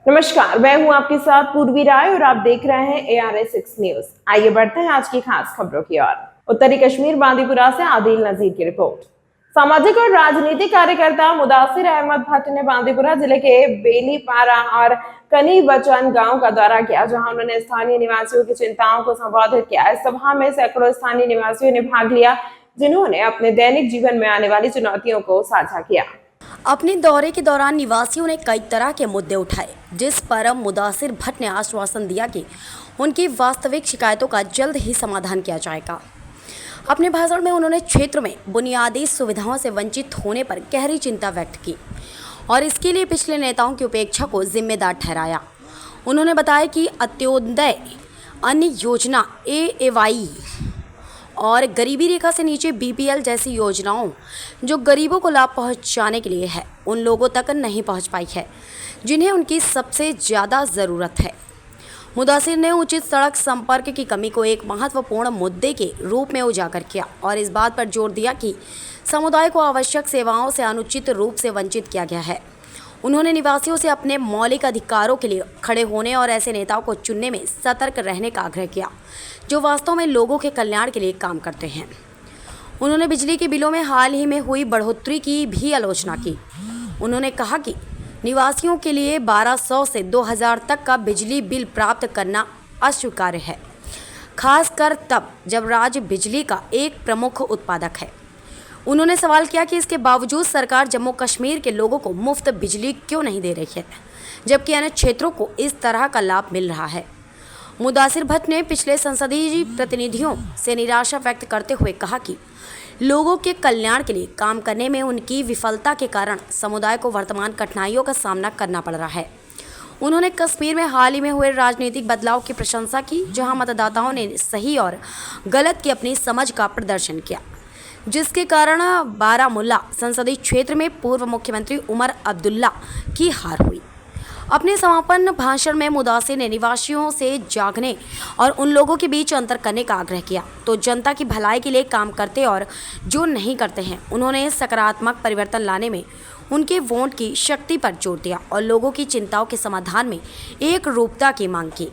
नमस्कार, मैं हूं आपके साथ पूर्वी राय और आप देख रहे हैं ARS6 न्यूज। आइए बढ़ते हैं आज की खास खबरों की ओर। उत्तरी कश्मीर बांदीपुरा से आदिल नजीर की रिपोर्ट। सामाजिक और राजनीतिक कार्यकर्ता मुदासिर अहमद भट्ट ने बांदीपुरा जिले के बेलीपारा और कनी बचन गांव का दौरा किया, जहां उन्होंने स्थानीय निवासियों की चिंताओं को संबोधित किया। इस सभा में सैकड़ों स्थानीय निवासियों ने भाग लिया, जिन्होंने अपने दैनिक जीवन में आने वाली चुनौतियों को साझा किया। अपने दौरे के दौरान निवासियों ने कई तरह के मुद्दे उठाए, जिस पर मुदासिर भट्ट ने आश्वासन दिया कि उनकी वास्तविक शिकायतों का जल्द ही समाधान किया जाएगा। अपने भाषण में उन्होंने क्षेत्र में बुनियादी सुविधाओं से वंचित होने पर गहरी चिंता व्यक्त की और इसके लिए पिछले नेताओं की उपेक्षा को जिम्मेदार ठहराया। उन्होंने बताया कि अंत्योदय अन्न योजना, AAY और गरीबी रेखा से नीचे BPL जैसी योजनाओं जो गरीबों को लाभ पहुंचाने के लिए है, उन लोगों तक नहीं पहुंच पाई है जिन्हें उनकी सबसे ज़्यादा ज़रूरत है। मुदासिर ने उचित सड़क संपर्क की कमी को एक महत्वपूर्ण मुद्दे के रूप में उजागर किया और इस बात पर जोर दिया कि समुदाय को आवश्यक सेवाओं से अनुचित रूप से वंचित किया गया है। उन्होंने निवासियों से अपने मौलिक अधिकारों के लिए खड़े होने और ऐसे नेताओं को चुनने में सतर्क रहने का आग्रह किया जो वास्तव में लोगों के कल्याण के लिए काम करते हैं। उन्होंने बिजली के बिलों में हाल ही में हुई बढ़ोतरी की भी आलोचना की। उन्होंने कहा कि निवासियों के लिए 1200 से 2000 तक का बिजली बिल प्राप्त करना अस्वीकार्य है, खासकर तब जब राज्य बिजली का एक प्रमुख उत्पादक है। उन्होंने सवाल किया कि इसके बावजूद सरकार जम्मू कश्मीर के लोगों को मुफ्त बिजली क्यों नहीं दे रही है, जबकि अन्य क्षेत्रों को इस तरह का लाभ मिल रहा है। मुदासिर भट्ट ने पिछले संसदीय प्रतिनिधियों से निराशा व्यक्त करते हुए कहा कि लोगों के कल्याण के लिए काम करने में उनकी विफलता के कारण समुदाय को वर्तमान कठिनाइयों का सामना करना पड़ रहा है। उन्होंने कश्मीर में हाल ही में हुए राजनीतिक बदलाव की प्रशंसा की, जहां मतदाताओं ने सही और गलत की अपनी समझ का प्रदर्शन किया, जिसके कारण बारामुल्ला संसदीय क्षेत्र में पूर्व मुख्यमंत्री उमर अब्दुल्ला की हार हुई। अपने समापन भाषण में मुदासिर ने निवासियों से जागने और उन लोगों के बीच अंतर करने का आग्रह किया तो जनता की भलाई के लिए काम करते और जो नहीं करते हैं, उन्होंने सकारात्मक परिवर्तन लाने में उनके वोट की शक्ति पर जोर दिया और लोगों की चिंताओं के समाधान में एक रूपता की मांग की।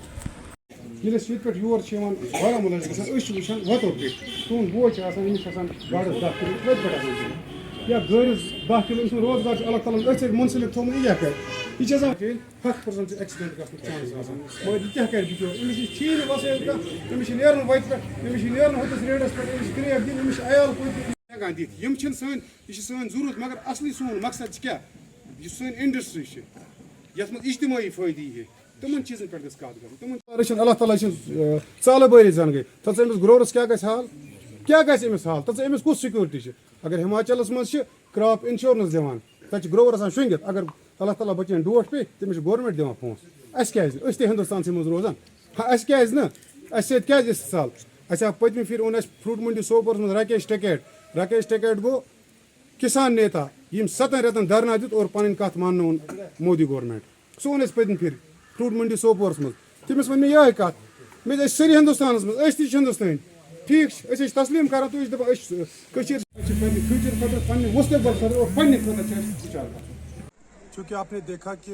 या गैरिस 10 किलो रोजगार अल्लाह ताला ऐसे मुंसलिक थोम यह कर ये 100% एक्सीडेंट का चांस आसान मगर क्या कर बिचो इमिश चीन वसे का इमिश नेरन वइत इमिश नेरन होतस रेडस पर इमिश क्रिएट दिन इमिश आयल को हेगान दिख यम छन सन ये सन जरूरत मगर असली सोन मकसद क्या ये सन इंडस्ट्री छ यस में इज्तिमाई फायदे है तमन चीजन पर गस काद कर तमन अल्लाह ताला छ साल बरी जन गई तस इमिश ग्रोवर्स क्या गस हाल क्या गस इमिश हाल तस इमिश कुछ सिक्योरिटी छ अगर हिमाचल मज क्रॉप इंश्योरेंस दिवान तक ग्रोवर आसान शुंगित अगर अल्लाह ताला बचन डोट पे तमिस गवर्नमेंट दिवान पोंस अस क्या अस हिंदुस्तान से मज रोजान अस क्या न अस क्या साल अस पतम फिर ओन फ्रूट मंडी सोपोर मज राकेश टिकैट गो किसान नेता यम 7 रेतन धरना दित और पन कत मान मोदी गवर्नमेंट सो ओन पतम फिर फ्रूट मंडी सोपोर मज तमिस वन यह कत मे सरी हिंदुस्तान मज हिंदुस्तान ठीक तस्लीम कर चूँकि आपने देखा कि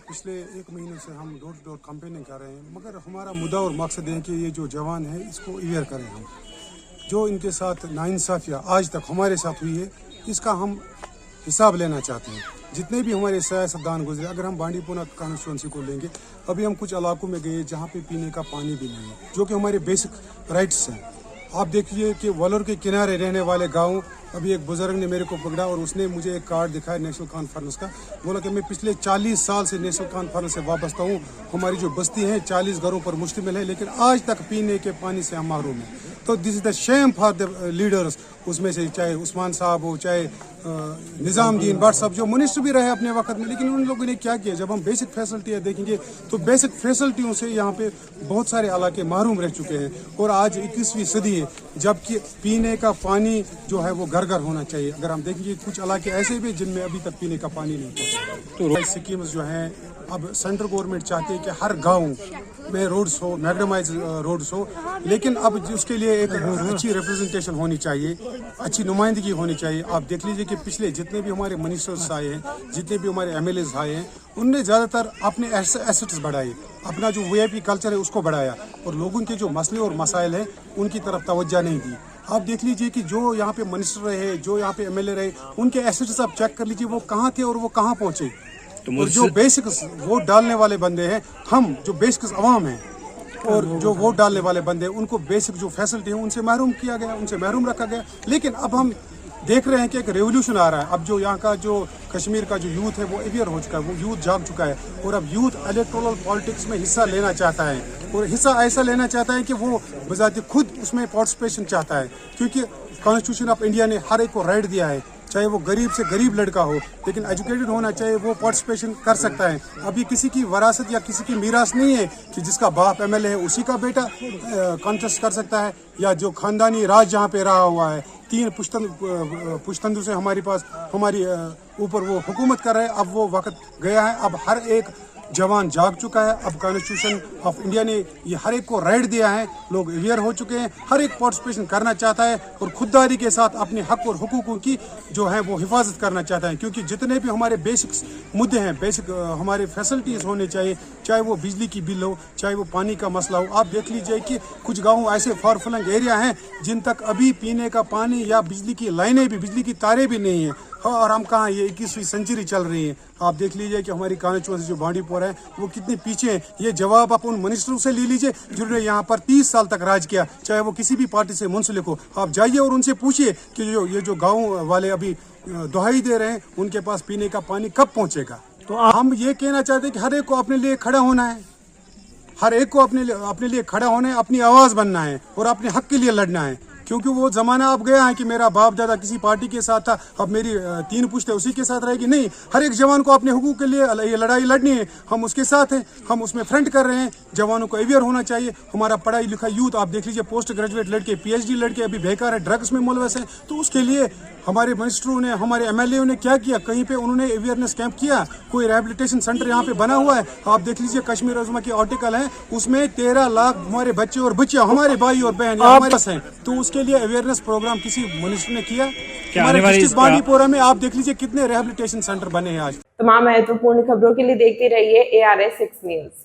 पिछले 1 महीने से हम डोर टू डोर कैंपेनिंग कर रहे हैं, मगर हमारा मुद्दा और मकसद है कि ये जो जवान है इसको अवेयर करें हम। जो इनके साथ नाइंसाफियाँ आज तक हमारे साथ हुई है, इसका हम हिसाब लेना चाहते हैं। जितने भी हमारे सियासतदान गुजरे, अगर हम बांडीपुरा कॉन्स्टिट्यूंसी को लेंगे, अभी हम कुछ इलाकों में गए जहाँ पे पीने का पानी भी नहीं है, जो कि हमारे बेसिक राइट्स हैं। आप देखिए कि वलोर के किनारे रहने वाले गाँव, अभी एक बुजुर्ग ने मेरे को पकड़ा और उसने मुझे एक कार्ड दिखाया नेशनल कॉन्फ्रेंस का, बोला कि मैं पिछले 40 साल से नेशनल कॉन्फ्रेंस से वाबस्ता हूँ। हमारी जो बस्ती है 40 घरों पर मुश्तमिल है, लेकिन आज तक पीने के पानी से हम महरूम हैं। तो this is the Shem for the leaders, उसमें से चाहे उस्मान साहब हो, चाहे निज़ामुद्दीन भट्ट साहब जो मिनिस्टर भी रहे अपने वक्त में, लेकिन उन लोगों ने क्या किया। जब हम बेसिक फैसिलिटियाँ देखेंगे तो बेसिक फैसिलिटियों से यहाँ पे बहुत सारे इलाके महरूम रह चुके हैं और आज 21वीं सदी है, जबकि पीने का पानी जो है वो घर घर होना चाहिए। अगर हम देखेंगे कुछ इलाके ऐसे भी जिनमें अभी तक पीने का पानी नहीं पहुँचा। तो स्कीम्स जो हैं, अब सेंट्रल गवर्नमेंट चाहती है कि हर गाँव में रोड्स हो, मैग्नेमाइज रोड्स हो, लेकिन अब उसके लिए एक अच्छी रिप्रेजेंटेशन होनी चाहिए, अच्छी नुमाइंदगी होनी चाहिए। आप देख लीजिए कि पिछले जितने भी हमारे मिनिस्टर्स आए हैं, जितने भी हमारे MLAs आए हैं, उनने ज़्यादातर अपने एसेट्स बढ़ाए, अपना जो वीआईपी कल्चर है उसको बढ़ाया और लोगों के जो मसले और मसाइल हैं उनकी तरफ तवज्जो नहीं दी। आप देख लीजिए कि जो यहाँ पे मिनिस्टर रहे, जो यहाँ पे एमएलए रहे, उनके एसेट्स आप चेक कर लीजिए वो कहाँ थे और वो कहाँ पहुँचे। और जो बेसिक वोट डालने वाले बंदे हैं, हम जो बेसिक अवाम हैं और जो वोट डालने वाले बंदे हैं, उनको बेसिक जो फैसिलिटी है उनसे महरूम किया गया, उनसे महरूम रखा गया। लेकिन अब हम देख रहे हैं कि एक रेवोल्यूशन आ रहा है। अब जो यहाँ का जो कश्मीर का जो यूथ है वो अवेयर हो चुका है, वो यूथ जाग चुका है और अब यूथ इलेक्टोरल पॉलिटिक्स में हिस्सा लेना चाहता है और हिस्सा ऐसा लेना चाहता है कि वो बजाते खुद उसमें पार्टिसिपेशन चाहता है, क्योंकि कॉन्स्टिट्यूशन ऑफ इंडिया ने हर एक को राइट दिया है, चाहे वो गरीब से गरीब लड़का हो लेकिन एजुकेटेड होना चाहिए, वो पार्टिसिपेशन कर सकता है। अभी किसी की वरासत या किसी की मीरास नहीं है कि जिसका बाप एमएलए है उसी का बेटा कॉन्टेस्ट कर सकता है, या जो खानदानी राज जहाँ पे रहा हुआ है 3 पुश्तंदू से हमारे पास हमारी ऊपर वो हुकूमत कर रहे हैं। अब वो वक्त गया है, अब हर एक जवान जाग चुका है। अब कॉन्स्टिट्यूशन ऑफ इंडिया ने ये हर एक को राइट दिया है, लोग अवेयर हो चुके हैं, हर एक पार्टिसिपेशन करना चाहता है और खुददारी के साथ अपने हक और हुकूकों की जो है वो हिफाजत करना चाहता है। क्योंकि जितने भी हमारे बेसिक मुद्दे हैं, बेसिक हमारे फैसिलिटीज़ होने चाहिए, चाहे वो बिजली की बिल हो, चाहे वो पानी का मसला हो। आप देख लीजिए कि कुछ गाँव ऐसे फार फ्लंग एरिया हैं जिन तक अभी पीने का पानी या बिजली की लाइनें भी, बिजली की तारें भी नहीं हैं। और हम कहाँ, ये 21वीं सेंचुरी चल रही है। आप देख लीजिए कि हमारी कॉन्स्टिट्यूंसी जो बांडीपोरा है वो कितने पीछे है। ये जवाब आप उन मिनिस्टरों से ले लीजिए जिन्होंने यहाँ पर 30 साल तक राज किया, चाहे वो किसी भी पार्टी से मुंसलिक हो। आप जाइए और उनसे पूछिए कि ये जो गाँव वाले अभी दुहाई दे रहे हैं उनके पास पीने का पानी कब पहुँचेगा। तो हम ये कहना चाहते हैं कि हर एक को अपने लिए खड़ा होना है, हर एक को अपने लिए खड़ा होना है, अपनी आवाज़ बनना है और अपने हक के लिए लड़ना है। क्योंकि वो ज़माना अब गया है कि मेरा बाप दादा किसी पार्टी के साथ था, अब मेरी 3 पुश्तें उसी के साथ रहेगी। नहीं, हर एक जवान को अपने हुकूक के लिए ये लड़ाई लड़नी है। हम उसके साथ हैं, हम उसमें फ्रंट कर रहे हैं। जवानों को अवेयर होना चाहिए। हमारा पढ़ाई लिखा यूथ आप देख लीजिए, पोस्ट ग्रेजुएट लड़के, PhD लड़के अभी बेकार है, ड्रग्स में मुलवस है। तो उसके लिए हमारे मिनिस्टरों ने, हमारे MLA ने क्या किया? कहीं पे उन्होंने अवेयरनेस कैंप किया, कोई रिहेबिलिटेशन सेंटर यहाँ पे बना हुआ है। आप देख लीजिए कश्मीर उज़्मा की आर्टिकल है, उसमें 13 लाख हमारे बच्चे और बच्चियां, हमारे भाई और बहन हमारे पास हैं। तो उसके लिए अवेयरनेस प्रोग्राम किसी मिनिस्टर ने किया? हमारे डिस्ट्रिक्ट बांडीपोरा में आप देख लीजिए कितने रिहेबिलिटेशन सेंटर बने हैं आज। तमाम महत्वपूर्ण खबरों के लिए देखते रहिए ARS 6 न्यूज।